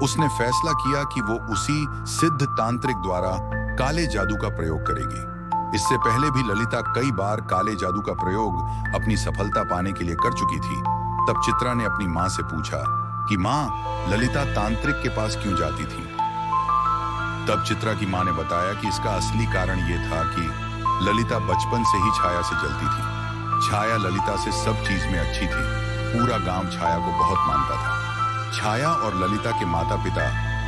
उसने फैसला किया कि वो उसी सिद्ध तांत्रिक द्वारा काले जादू का प्रयोग करेगी। इससे पहले भी ललिता कई बार काले जादू का प्रयोग अपनी सफलता पाने के लिए कर चुकी थी। तब चित्रा ने अपनी मां से पूछा कि मां, ललिता तांत्रिक के पास क्यों जाती थी? तब चित्रा की मां ने बताया कि इसका असली कारण यह था कि ललिता बचपन से ही छाया से जलती थी। छाया ललिता से सब चीज में अच्छी थी। पूरा गांव छाया को बहुत मानता था। छाया और ललिता के माता पिता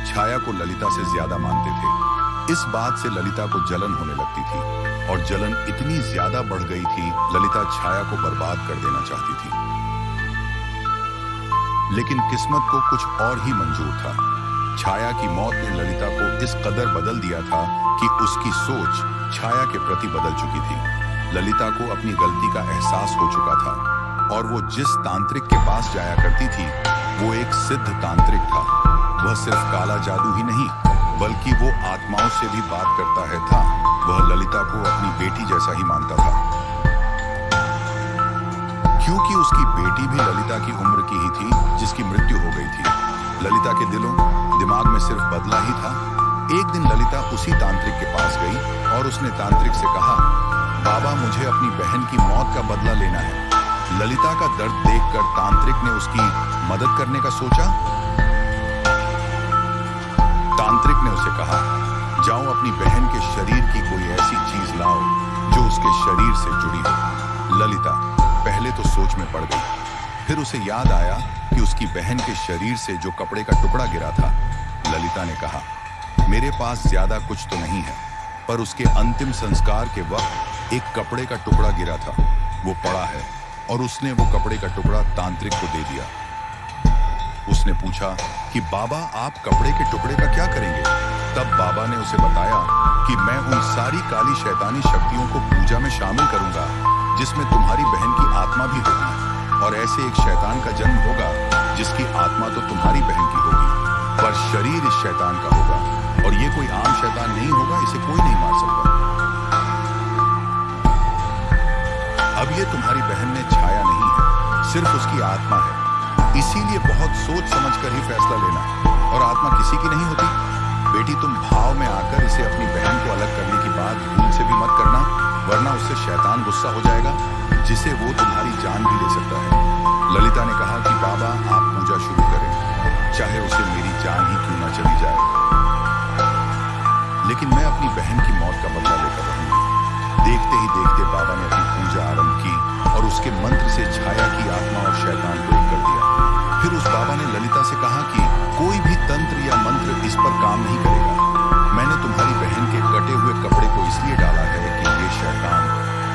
छाया को ललिता से ज्यादा मानते थे। इस बात से ललिता को जलन होने लगती थी और जलन इतनी ज्यादा बढ़ गई थी, ललिता छाया को बर्बाद कर देना चाहती थी। लेकिन किस्मत को कुछ और ही मंजूर था। छाया की मौत ने ललिता को इस कदर बदल दिया था कि उसकी सोच छाया के प्रति बदल चुकी थी। ललिता को अपनी गलती का एहसास हो चुका था और वो जिस तांत्रिक के पास जाया करती थी वो एक सिद्ध तांत्रिक था। वह सिर्फ काला जादू ही नहीं बल्कि वो आत्माओं से भी बात करता है था। वह ललिता को अपनी बेटी जैसा ही मानता था। क्योंकि उसकी बेटी भी ललिता की उम्र की ही थी जिसकी मृत्यु हो गई थी। ललिता के दिमाग में सिर्फ बदला ही था। एक दिन ललिता उसी तांत्रिक के पास गई और उसने तांत्रिक से कहा, बाबा, मुझे अपनी बहन की मौत का बदला लेना है। ललिता का दर्द देखकर तांत्रिक ने उसकी मदद करने का सोचा। तांत्रिक ने उसे कहा, जाओ अपनी बहन के शरीर की कोई ऐसी चीज लाओ जो उसके शरीर से जुड़ी हो। ललिता पहले तो सोच में पड़ गई, फिर उसे याद आया कि उसकी बहन के शरीर से जो कपड़े का टुकड़ा गिरा था। ललिता ने कहा, मेरे पास ज्यादा कुछ तो नहीं है, पर उसके अंतिम संस्कार के वक्त एक कपड़े का टुकड़ा गिरा था, वो पड़ा है। और उसने वो कपड़े का टुकड़ा तांत्रिक को दे दिया। उसने पूछा कि बाबा, आप कपड़े के टुकड़े का क्या करेंगे? तब बाबा ने उसे बताया कि मैं उन सारी काली शैतानी शक्तियों को पूजा में शामिल करूंगा जिसमें तुम्हारी बहन की आत्मा भी होगी, और ऐसे एक शैतान का जन्म होगा जिसकी आत्मा तो तुम्हारी बहन की होगी पर शरीर इस शैतान का होगा, और ये कोई आम शैतान नहीं होगा, इसे कोई नहीं मार सकता। अब ये तुम्हारी बहन में छाया नहीं है, सिर्फ उसकी आत्मा है। इसीलिए बहुत सोच समझकर ही फैसला लेना, और आत्मा किसी की नहीं होती। बेटी, तुम भाव में आकर इसे अपनी बहन को अलग करने की बात भूल से भी मत करना, वरना उससे शैतान गुस्सा हो जाएगा जिसे वो तुम्हारी जान भी ले सकता है। ललिता ने कहा कि बाबा, आप पूजा शुरू करें, चाहे उसे मेरी जान ही क्यों न चली जाए, लेकिन मैं अपनी बहन की मौत का बदला लेकर रहूंगी। देखते ही देखते बाबा ने अपनी पूजा आरंभ की और उसके मंत्र से छाया की आत्मा और शैतान को एक कर दिया। फिर उस बाबा ने ललिता से कहा कि कोई भी तंत्र या मंत्र इस पर काम नहीं करेगा। मैंने तुम्हारी बहन के कटे हुए कपड़े को इसलिए डाला है कि ये शैतान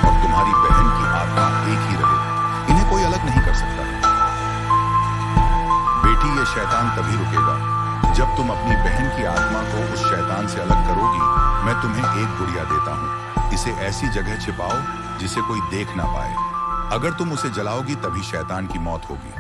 और तुम्हारी बहन की आत्मा एक ही रहे, इन्हें कोई अलग नहीं कर सकता। बेटी, ये शैतान तभी रुकेगा जब तुम अपनी बहन की आत्मा को उस शैतान से अलग करोगी। मैं तुम्हें एक गुड़िया देता हूँ, इसे ऐसी जगह छिपाओ जिसे कोई देख ना पाए। अगर तुम उसे जलाओगी तभी शैतान की मौत होगी।